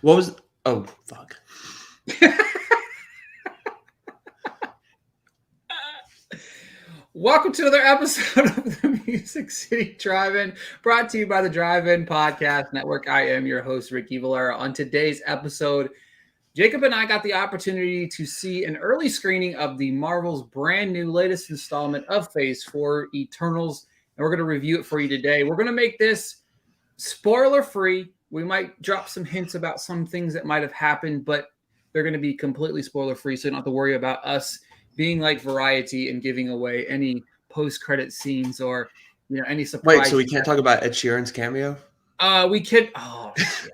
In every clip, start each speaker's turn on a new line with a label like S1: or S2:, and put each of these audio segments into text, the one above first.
S1: What was? Oh fuck!
S2: Welcome to another episode of the Music City Drive-In, brought to you by the Drive-In Podcast Network. I am your host, Ricky Valera. On today's episode, Jacob and I got the opportunity to see an early screening of the Marvel's brand new latest installment of Phase 4, Eternals, and we're going to review it for you today. We're going to make this spoiler-free. We might drop some hints about some things that might have happened, but they're going to be completely spoiler-free, so you don't have to worry about us being like Variety and giving away any post-credit scenes or any surprise.
S1: Wait, so we can't talk about Ed Sheeran's cameo?
S2: We could. Oh shit!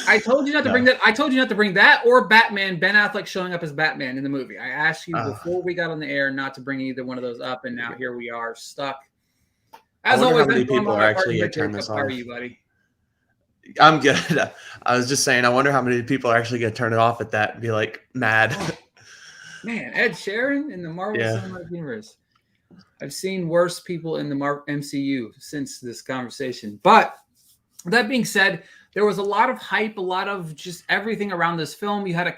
S2: I told you not to bring that. I told you not to bring that or Batman. Ben Affleck showing up as Batman in the movie. I asked you before we got on the air not to bring either one of those up, and now here we are stuck.
S1: As always, how many people are actually going to turn this off?
S2: How are you, buddy?
S1: I'm good. I was just saying, I wonder how many people are actually going to turn it off at that and be like mad.
S2: Man, Ed Sheeran in the Marvel Cinematic Universe. I've seen worse people in the MCU since this conversation. But that being said, there was a lot of hype, a lot of just everything around this film. You had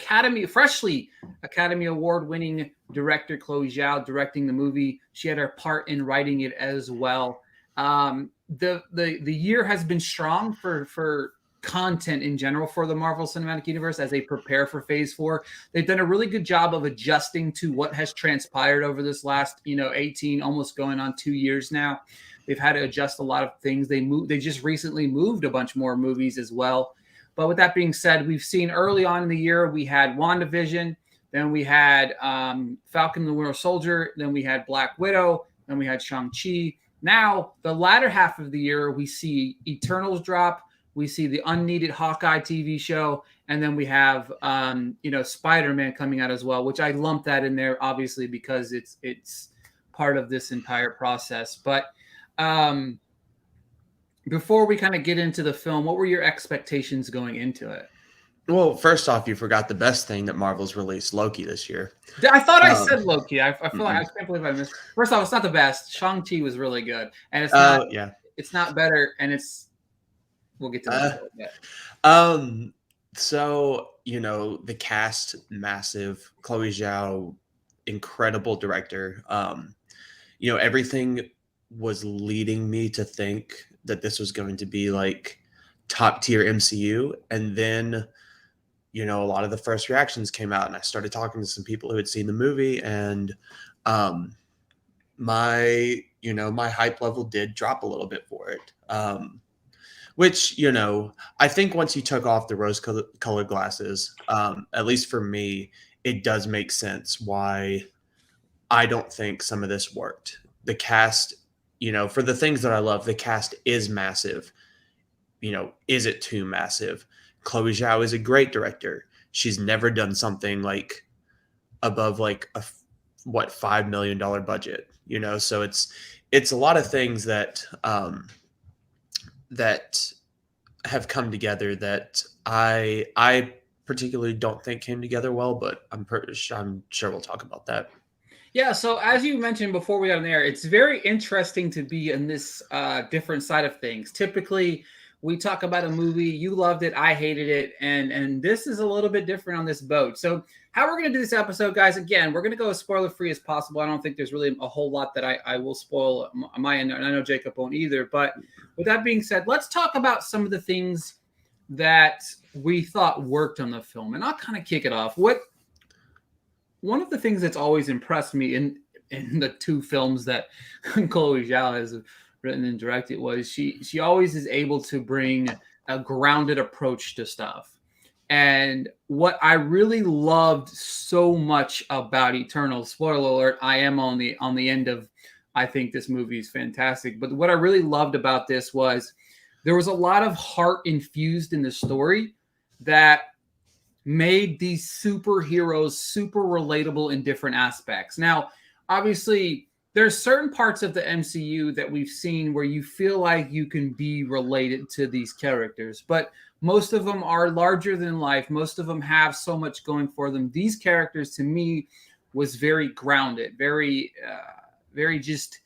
S2: freshly Academy Award-winning director Chloé Zhao directing the movie. She had her part in writing it as well. The year has been strong for content in general for the Marvel Cinematic Universe as they prepare for Phase 4. They've done a really good job of adjusting to what has transpired over this last, 18, almost going on 2 years now. They've had to adjust a lot of things. They just recently moved a bunch more movies as well. But with that being said, we've seen early on in the year, we had WandaVision, then we had Falcon and the Winter Soldier, then we had Black Widow, then we had Shang-Chi. Now, the latter half of the year, we see Eternals drop. We see the unneeded Hawkeye TV show, and then we have, Spider-Man coming out as well, which I lumped that in there, obviously, because it's part of this entire process. But before we kind of get into the film, what were your expectations going into it?
S1: Well, first off, you forgot the best thing that Marvel's released, Loki, this year.
S2: I thought I said Loki. I feel like I can't believe I missed. First off, it's not the best. Shang-Chi was really good, and it's not. It's not better, and it's. We'll get to that in a bit.
S1: So, the cast, massive. Chloé Zhao, incredible director. Everything was leading me to think that this was going to be like top tier MCU. And then, a lot of the first reactions came out and I started talking to some people who had seen the movie, and my hype level did drop a little bit for it. Which, I think once you took off the rose-colored glasses, at least for me, it does make sense why I don't think some of this worked. The cast, for the things that I love, the cast is massive. Is it too massive? Chloé Zhao is a great director. She's never done something like above like a $5 million budget, so it's a lot of things that that have come together that I particularly don't think came together well, but I'm sure we'll talk about that.
S2: Yeah, so as you mentioned before we got on there, it's very interesting to be in this different side of things. Typically, we talk about a movie, you loved it, I hated it, and this is a little bit different on this boat. So how we're going to do this episode, guys, again, we're going to go as spoiler-free as possible. I don't think there's really a whole lot that I will spoil on my end, and I know Jacob won't either. But with that being said, let's talk about some of the things that we thought worked on the film. And I'll kind of kick it off. One of the things that's always impressed me in the two films that Chloé Zhao has written and directed was she always is able to bring a grounded approach to stuff. And what I really loved so much about Eternals, spoiler alert, I am on the end of, I think this movie is fantastic. But what I really loved about this was there was a lot of heart infused in the story that made these superheroes super relatable in different aspects. Now, obviously, there's certain parts of the MCU that we've seen where you feel like you can be related to these characters, but most of them are larger than life. Most of them have so much going for them. These characters, to me, was very grounded, very just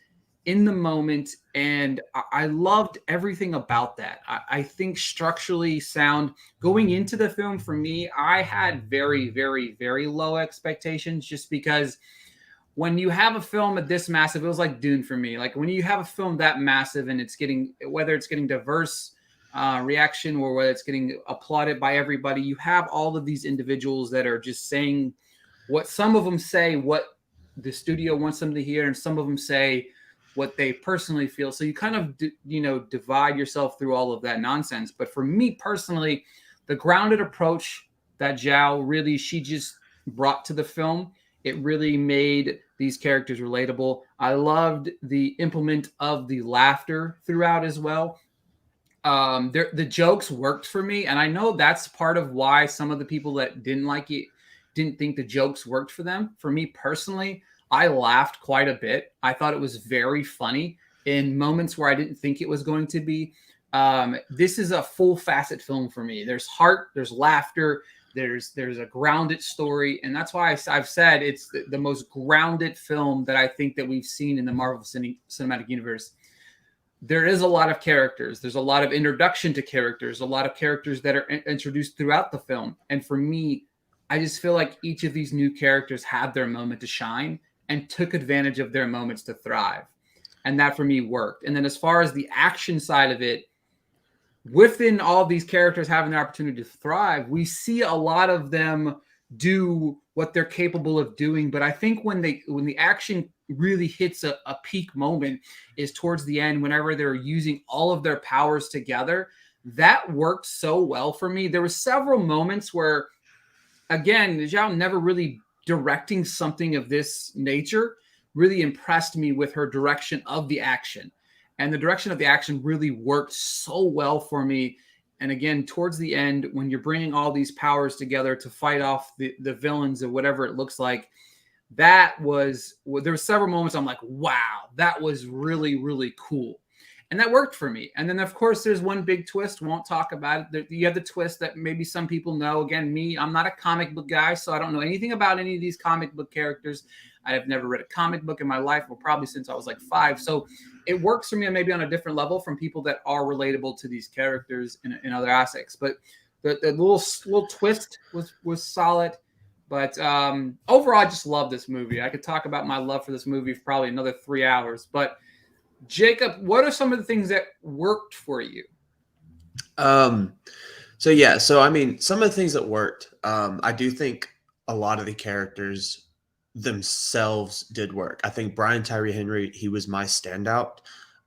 S2: in the moment, and I loved everything about that. I think structurally sound. Going into the film, for me, I had very, very, very low expectations, just because when you have a film this massive, it was like Dune for me. Like when you have a film that massive and it's getting, whether it's getting diverse reaction or whether it's getting applauded by everybody, you have all of these individuals that are just saying what some of them say, what the studio wants them to hear, and some of them say what they personally feel. So you kind of, divide yourself through all of that nonsense. But for me personally, the grounded approach that Zhao really, she just brought to the film, it really made these characters relatable. I loved the implement of the laughter throughout as well. The jokes worked for me, and I know that's part of why some of the people that didn't like it didn't think the jokes worked for them. For me personally, I laughed quite a bit. I thought it was very funny in moments where I didn't think it was going to be. This is a full facet film for me. There's heart, there's laughter, there's a grounded story, and that's why I've said it's the most grounded film that I think that we've seen in the Marvel Cinematic Universe. There is a lot of characters. There's a lot of introduction to characters, a lot of characters that are introduced throughout the film. And for me, I just feel like each of these new characters had their moment to shine and took advantage of their moments to thrive. And that for me worked. And then as far as the action side of it, within all these characters having the opportunity to thrive, we see a lot of them do what they're capable of doing. But I think when the action really hits a peak moment is towards the end, whenever they're using all of their powers together. That worked so well for me. There were several moments where, again, Zhao never really directing something of this nature really impressed me with her direction of the action. And the direction of the action really worked so well for me. And again, towards the end, when you're bringing all these powers together to fight off the villains or whatever it looks like, there were several moments I'm like, wow, that was really, really cool. And that worked for me. And then, of course, there's one big twist. Won't talk about it. You have the twist that maybe some people know. Again, I'm not a comic book guy, so I don't know anything about any of these comic book characters. I have never read a comic book in my life, well, probably since I was like 5. So it works for me maybe on a different level from people that are relatable to these characters in other aspects. But the little twist was solid. But overall, I just love this movie. I could talk about my love for this movie for probably another 3 hours. But Jacob, what are some of the things that worked for you?
S1: So I mean, some of the things that worked, I do think a lot of the characters themselves did work. I think Brian Tyree Henry, he was my standout.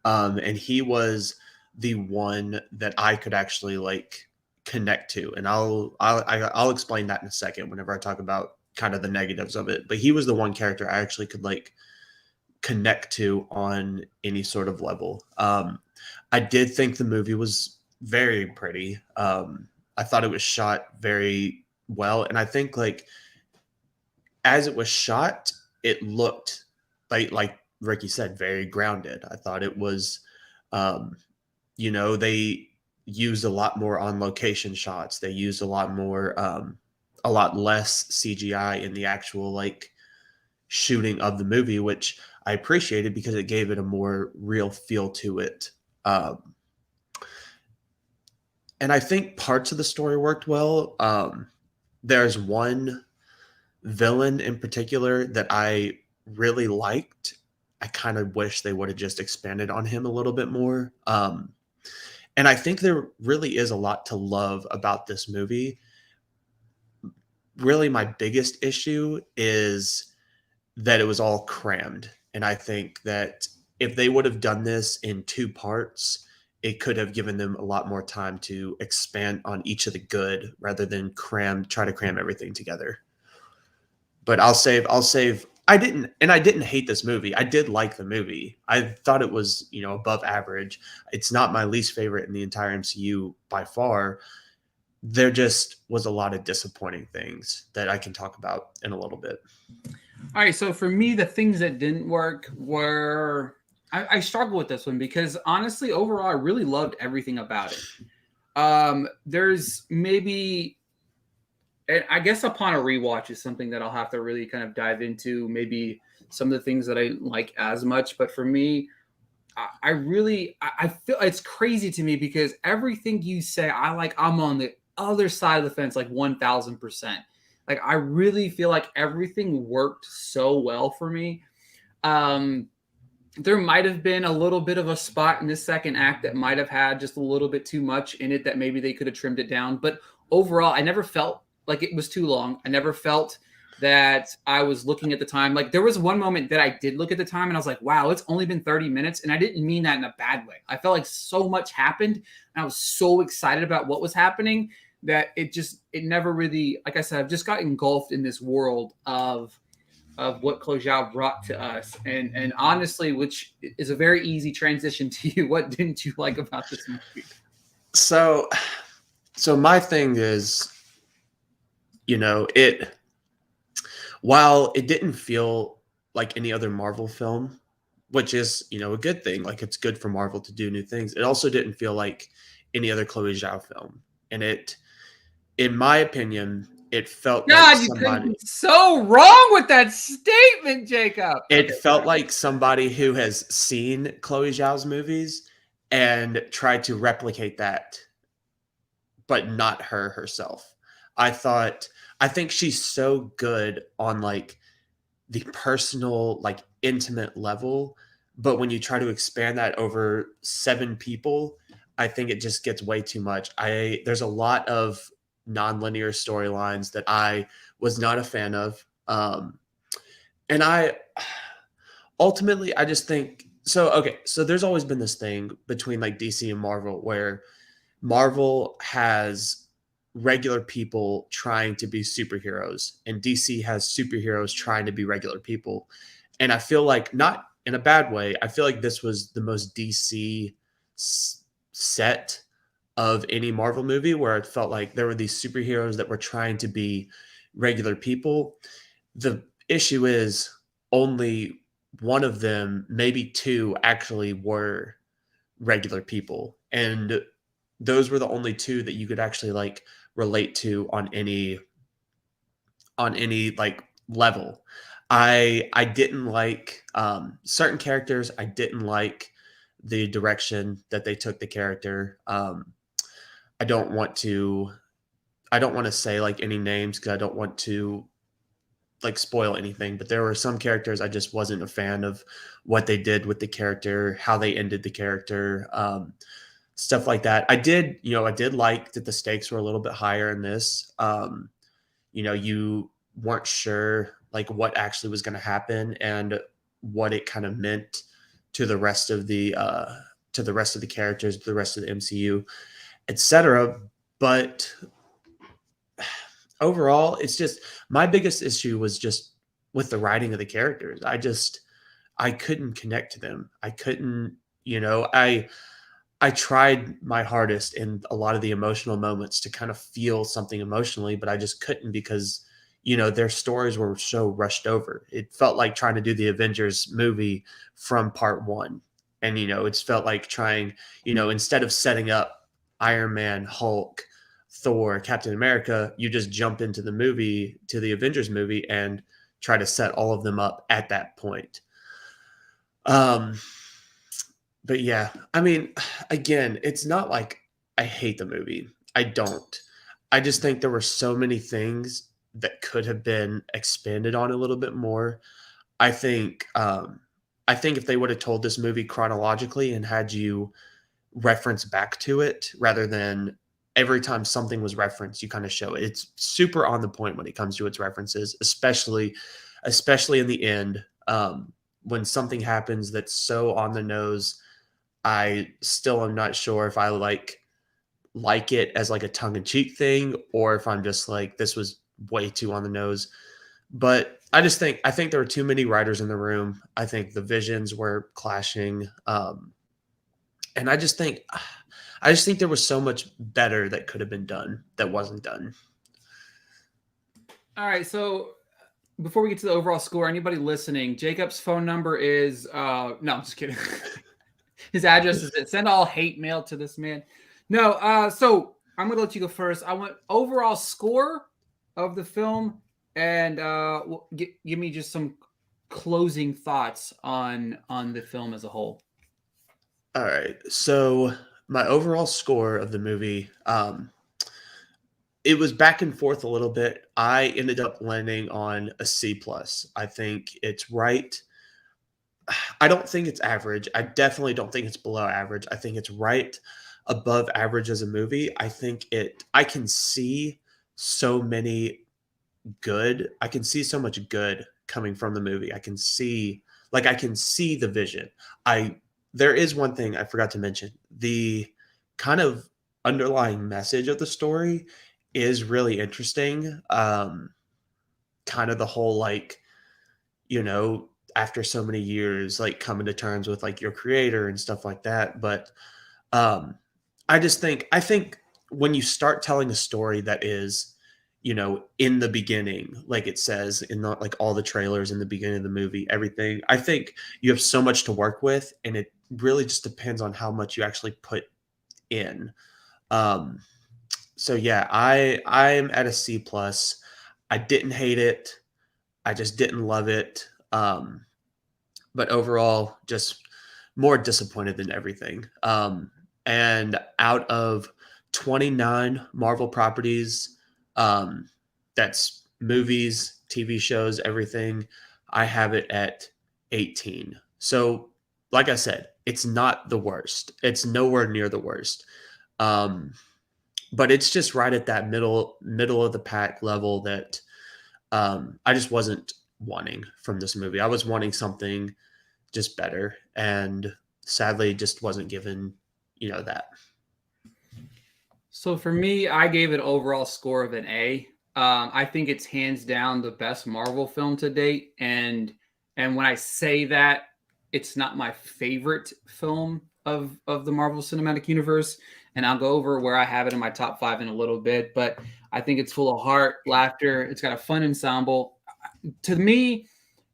S1: And he was the one that I could actually like connect to. And I'll explain that in a second whenever I talk about kind of the negatives of it. But he was the one character I actually could like connect to on any sort of level. I did think the movie was very pretty. I thought it was shot very well. And I think like as it was shot, it looked like Ricky said, very grounded. I thought it was, they used a lot more on location shots. They used a lot more, a lot less CGI in the actual like shooting of the movie, which I appreciated because it gave it a more real feel to it. And I think parts of the story worked well. There's one villain in particular that I really liked. I kind of wish they would have just expanded on him a little bit more. And I think there really is a lot to love about this movie. Really, my biggest issue is that it was all crammed. And I think that if they would have done this in 2 parts, it could have given them a lot more time to expand on each of the good rather than try to cram everything together. But I'll save. I didn't hate this movie. I did like the movie. I thought it was, above average. It's not my least favorite in the entire MCU by far. There just was a lot of disappointing things that I can talk about in a little bit.
S2: All right, so for me, the things that didn't work were I struggle with this one because honestly, overall, I really loved everything about it. There's maybe, and I guess upon a rewatch is something that I'll have to really kind of dive into. Maybe some of the things that I like as much, but for me, I really I feel it's crazy to me because everything you say, I'm on the other side of the fence, like 1000%. Like I really feel like everything worked so well for me. There might have been a little bit of a spot in this second act that might have had just a little bit too much in it that maybe they could have trimmed it down. But overall, I never felt like it was too long. I never felt that I was looking at the time. Like there was one moment that I did look at the time and I was like, wow, it's only been 30 minutes. And I didn't mean that in a bad way. I felt like so much happened and I was so excited about what was happening that it never really, like I said, I've just got engulfed in this world of what Chloé brought to us. And honestly, which is a very easy transition to you. What didn't you like about this movie?
S1: So my thing is, while it didn't feel like any other Marvel film, which is, a good thing, like it's good for Marvel to do new things, it also didn't feel like any other Chloé Zhao film. And it, in my opinion, it felt
S2: God,
S1: like
S2: you couldn't
S1: somebody.
S2: be so wrong with that statement, Jacob.
S1: It felt like somebody who has seen Chloé Zhao's movies and tried to replicate that, but not her herself. I think she's so good on like the personal, like intimate level, but when you try to expand that over 7 people, I think it just gets way too much. There's a lot of non-linear storylines that I was not a fan of. And ultimately I just think so. Okay, so there's always been this thing between like DC and Marvel where Marvel has regular people trying to be superheroes and DC has superheroes trying to be regular people. And I feel like, not in a bad way, I feel like this was the most DC set of any Marvel movie, where it felt like there were these superheroes that were trying to be regular people. The issue is only one of them, maybe 2, actually were regular people. And those were the only 2 that you could actually like relate to on any like level. I didn't like certain characters. I didn't like the direction that they took the character. I don't want to say like any names because I don't want to like spoil anything, but there were some characters I just wasn't a fan of what they did with the character, how they ended the character, stuff like that. I did like that the stakes were a little bit higher in this. You weren't sure like what actually was going to happen and what it kind of meant to the rest of the characters, to the rest of the MCU, etc. But overall, it's just, my biggest issue was just with the writing of the characters. I couldn't connect to them. I couldn't, I tried my hardest in a lot of the emotional moments to kind of feel something emotionally, but I just couldn't because, their stories were so rushed over. It felt like trying to do the Avengers movie from part 1. And, it's felt like trying, instead of setting up Iron Man, Hulk, Thor, Captain America, you just jump into the movie, to the Avengers movie, and try to set all of them up at that point. But yeah, I mean, again, it's not like I hate the movie. I don't. I just think there were so many things that could have been expanded on a little bit more. I think if they would have told this movie chronologically and had you reference back to it rather than every time something was referenced, you kind of show it. It's super on the point when it comes to its references, especially in the end. When something happens that's so on the nose, I still am not sure if I like it as like a tongue-in-cheek thing or if I'm just like, this was way too on the nose. But I think there were too many writers in the room. I think the visions were clashing. And I just think there was so much better that could have been done that wasn't done.
S2: All right, so before we get to the overall score, anybody listening, Jacob's phone number is no, I'm just kidding. His address is it. Send all hate mail to this man. No, so I'm gonna let you go first. I want overall score of the film, and give me just some closing thoughts on the film as a whole.
S1: All right. So my overall score of the movie, it was back and forth a little bit. I ended up landing on a C plus. I think it's right. I don't think it's average. I definitely don't think it's below average. I think it's right above average as a movie. I think I can see so many I can see so much good coming from the movie. I can see the vision. There is one thing I forgot to mention. The kind of underlying message of the story is really interesting. Kind of the whole like, you know, after so many years, like coming to terms with like your creator and stuff like that. But um, I think when you start telling a story that is, you know, in the beginning, like it says in like all the trailers in the beginning of the movie, everything, I think you have so much to work with, and it really just depends on how much you actually put in. Um, so yeah, I'm at a C plus. I didn't hate it. I just didn't love it. But overall, just more disappointed than everything. And out of 29 Marvel properties, that's movies, TV shows, everything, I have it at 18. So, like I said, it's not the worst. It's nowhere near the worst. Um, but it's just right at that middle of the pack level that I just wasn't wanting from this movie. I was wanting something just better, and sadly just wasn't given, you know, that.
S2: So for me, I gave it overall score of an A. I think it's hands down the best Marvel film to date, and when I say that, it's not my favorite film of the Marvel Cinematic Universe, and I'll go over where I have it in my top 5 in a little bit. But I think it's full of heart, laughter. It's got a fun ensemble. To me,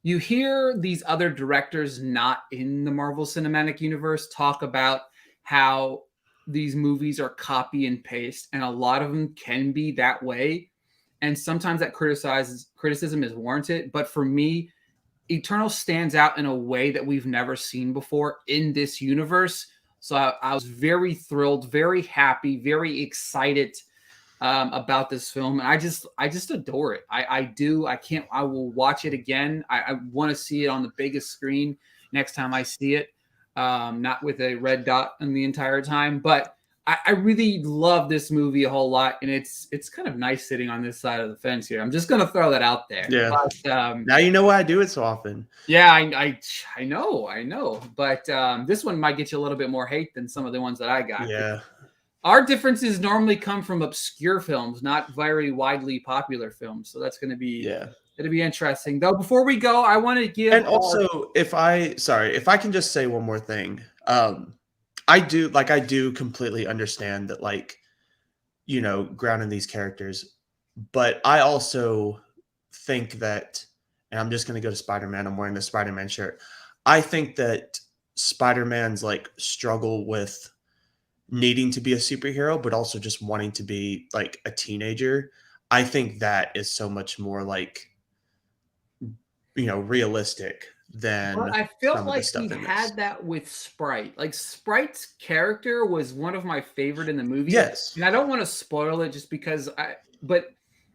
S2: you hear these other directors not in the Marvel Cinematic Universe talk about how these movies are copy and paste, and a lot of them can be that way. And sometimes that criticism is warranted. But for me, Eternal stands out in a way that we've never seen before in this universe. So I was very thrilled, very happy, very excited about this film, and I just adore it. I do. I can't. I will watch it again. I want to see it on the biggest screen next time I see it, not with a red dot in the entire time. But I really love this movie a whole lot, and it's kind of nice sitting on this side of the fence here. I'm just gonna throw that out there.
S1: Yeah.
S2: But,
S1: now you know why I do it so often.
S2: yeah, I know. But this one might get you a little bit more hate than some of the ones that I got.
S1: Yeah.
S2: Our differences normally come from obscure films, not very widely popular films. So that's going to be it'll be interesting. Though before we go, I want to give
S1: also if I can just say one more thing. I do completely understand that, like, you know, grounding these characters, but I also think that, and I'm just going to go to Spider-Man. I'm wearing the Spider-Man shirt. I think that Spider-Man's like struggle with needing to be a superhero, but also just wanting to be like a teenager. I think that is so much more like, you know, realistic than.
S2: But I felt like he had that with Sprite. Like Sprite's character was one of my favorite in the movie.
S1: Yes,
S2: and I don't want to spoil it just because but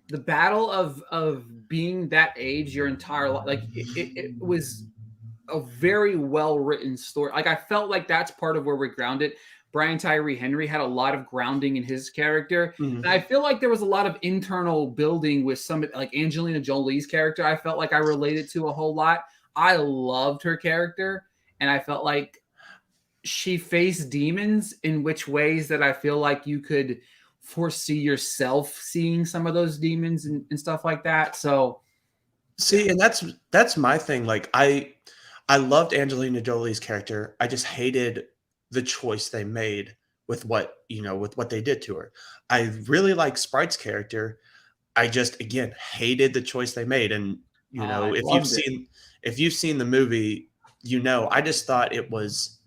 S2: the battle of being that age your entire life, like it was a very well written story. Like I felt like that's part of where we ground it. Brian Tyree Henry had a lot of grounding in his character.
S1: Mm-hmm.
S2: And I feel like there was a lot of internal building with some, like Angelina Jolie's character. I felt like I related to a whole lot. I loved her character, and I felt like she faced demons in which ways that I feel like you could foresee yourself seeing some of those demons and stuff like that. So
S1: see, and that's my thing. Like I loved Angelina Jolie's character. I just hated the choice they made with what they did to her. I really like Sprite's character. I just, again, hated the choice they made. And, you know, if you've seen the movie, you know, I just thought it was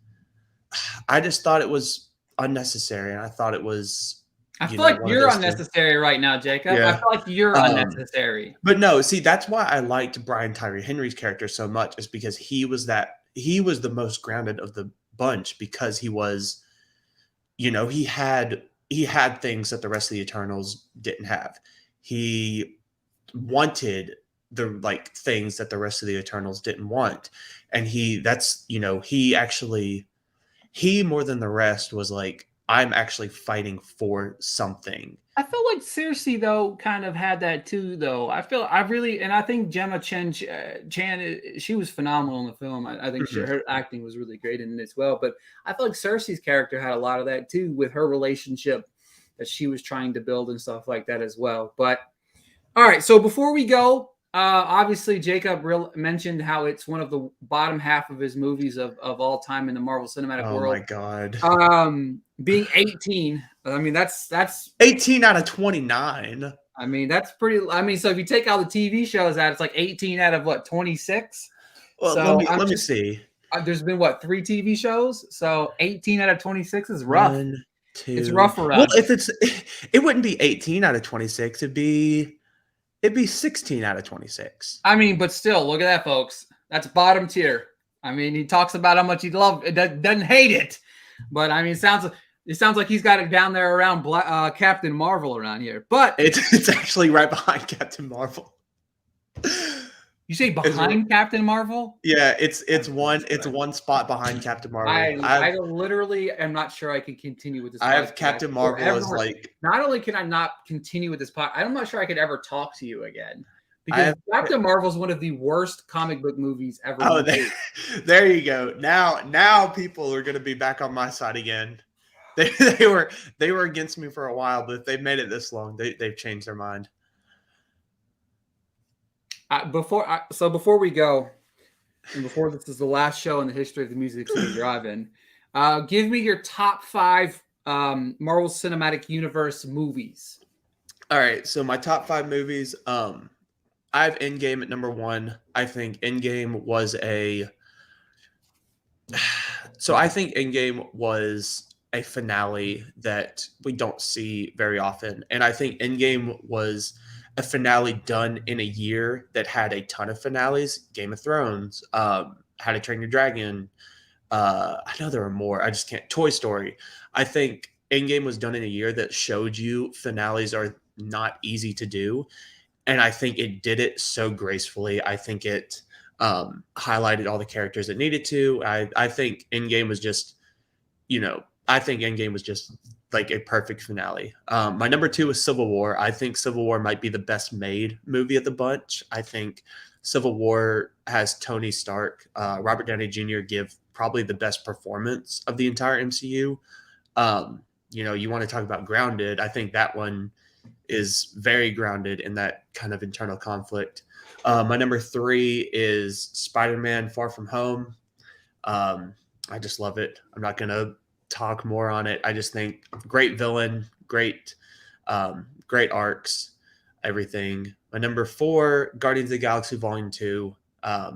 S1: unnecessary. And I thought it was,
S2: I feel like you're unnecessary right now, Jacob. Yeah. I feel like you're unnecessary.
S1: But no, see, that's why I liked Brian Tyree Henry's character so much, is because he was the most grounded of the bunch because he was, you know, he had things that the rest of the Eternals didn't have. He wanted the like things that the rest of the Eternals didn't want. And he more than the rest was like, I'm actually fighting for something.
S2: I feel like Cersei though kind of had that too though. I think Gemma Chan, she was phenomenal in the film. I think her acting was really great in it as well. But I feel like Cersei's character had a lot of that too with her relationship that she was trying to build and stuff like that as well. But all right, so before we go, obviously Jacob mentioned how it's one of the bottom half of his movies of all time in the Marvel Cinematic World.
S1: Oh my God.
S2: Being 18, I mean that's
S1: 18 out of 29.
S2: I mean that's pretty. I mean, so if you take all the TV shows out, it's like 18 out of what 26.
S1: Well,
S2: so
S1: let me see.
S2: There's been what 3 TV shows, so 18 out of 26 is rough.
S1: 1, 2.
S2: It's rough around.
S1: Well, it wouldn't be 18 out of 26. It'd be 16 out of 26.
S2: I mean, but still, look at that, folks. That's bottom tier. I mean, he talks about how much he loves it, doesn't hate it, but I mean, it sounds like he's got it down there around Captain Marvel around here. But
S1: it's actually right behind Captain Marvel.
S2: You say behind Captain Marvel?
S1: Yeah, it's one spot behind Captain Marvel.
S2: I literally am not sure I can continue with this.
S1: I have Captain Marvel as like.
S2: Not only can I not continue with this podcast, I'm not sure I could ever talk to you again because Captain Marvel is one of the worst comic book movies ever.
S1: Oh, there you go. Now people are going to be back on my side again. They were against me for a while, but if they've made it this long, they've changed their mind.
S2: Before we go, and before this is the last show in the history of the Music City Drive-In, give me your top 5 Marvel Cinematic Universe movies.
S1: All right, so my top 5 movies. I have Endgame at number 1. I think Endgame was a finale that we don't see very often, and I think Endgame was a finale done in a year that had a ton of finales. Game of Thrones, How to Train Your Dragon. I know there are more. I just can't. Toy Story. I think Endgame was done in a year that showed you finales are not easy to do. And I think it did it so gracefully. I think it highlighted all the characters it needed to. I think Endgame was just, like a perfect finale. My number 2 is Civil War. I think Civil War might be the best made movie of the bunch. I think Civil War has Tony Stark, Robert Downey Jr. give probably the best performance of the entire MCU. You want to talk about grounded. I think that one is very grounded in that kind of internal conflict. My number 3 is Spider-Man Far From Home. I just love it. I'm not going to talk more on it. I just think great villain, great arcs, everything. My number 4, Guardians of the Galaxy Volume 2. I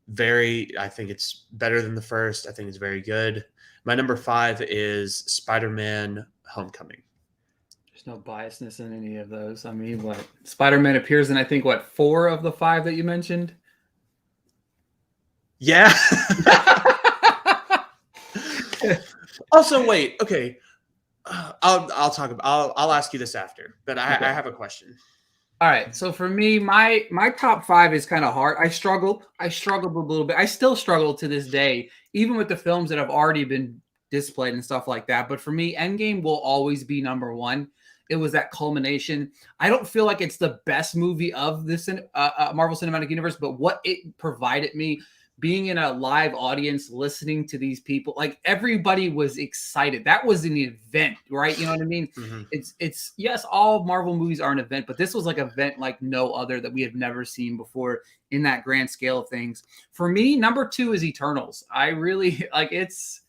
S1: think it's better than the first. I think it's very good. My number 5 is Spider-Man Homecoming.
S2: There's no biasness in any of those. I mean, Spider-Man appears in, I think, 4 of the 5 that you mentioned?
S1: Yeah. Also, wait. Okay, I'll ask you this after, but I have a question.
S2: All right. So for me, my top 5 is kind of hard. I struggled a little bit. I still struggle to this day, even with the films that have already been displayed and stuff like that. But for me, Endgame will always be number 1. It was that culmination. I don't feel like it's the best movie of this Marvel Cinematic Universe, but what it provided me, being in a live audience, listening to these people, like everybody was excited. That was an event, right? You know what I mean? Mm-hmm. It's yes, all Marvel movies are an event, but this was like an event like no other that we have never seen before in that grand scale of things. For me, number 2 is Eternals. I really like it's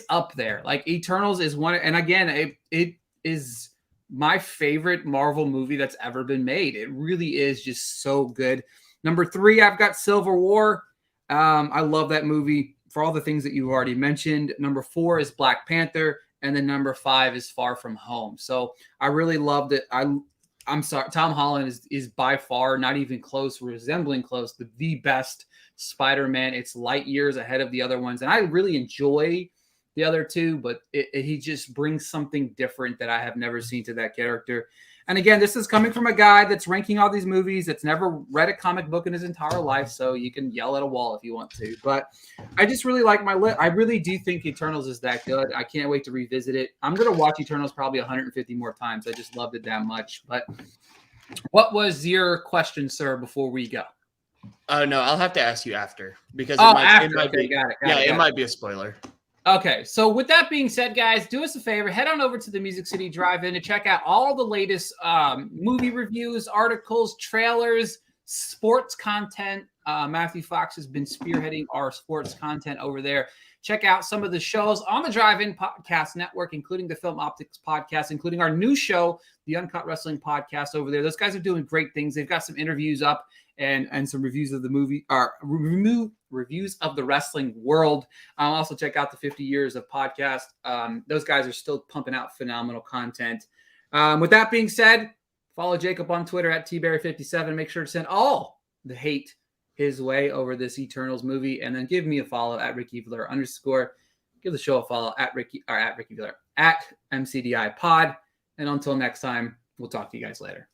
S2: up there. Like Eternals is one, and again, it is my favorite Marvel movie that's ever been made. It really is just so good. Number 3, I've got Civil War. I love that movie for all the things that you've already mentioned. Number 4 is Black Panther, and then number 5 is Far From Home. So I really loved it. I I'm sorry, Tom Holland is by far not even close, resembling close, the best Spider-Man. It's light years ahead of the other ones, and I really enjoy the other two, but he just brings something different that I have never seen to that character. And again, this is coming from a guy that's ranking all these movies, that's never read a comic book in his entire life, so you can yell at a wall if you want to. But I just really like my list. I really do think Eternals is that good. I can't wait to revisit it. I'm going to watch Eternals probably 150 more times. I just loved it that much. But what was your question, sir, before we go?
S1: Oh, no, I'll have to ask you after. Because
S2: after.
S1: Got it. It might be a spoiler.
S2: Okay, so with that being said, guys, do us a favor. Head on over to the Music City Drive-In to check out all the latest movie reviews, articles, trailers, sports content. Matthew Fox has been spearheading our sports content over there. Check out some of the shows on the Drive-In Podcast Network, including the Film Optics Podcast, including our new show, the Uncut Wrestling Podcast over there. Those guys are doing great things. They've got some interviews up and some reviews of the movie, reviews of the wrestling world. Also check out the 50 Years of Podcast. Those guys are still pumping out phenomenal content. With that being said, follow Jacob on Twitter at tberry57. Make sure to send all the hate his way over this Eternals movie, and then give me a follow at Ricky Viller _. Give the show a follow at Ricky Viller at MCDI Pod. And until next time, we'll talk to you guys later.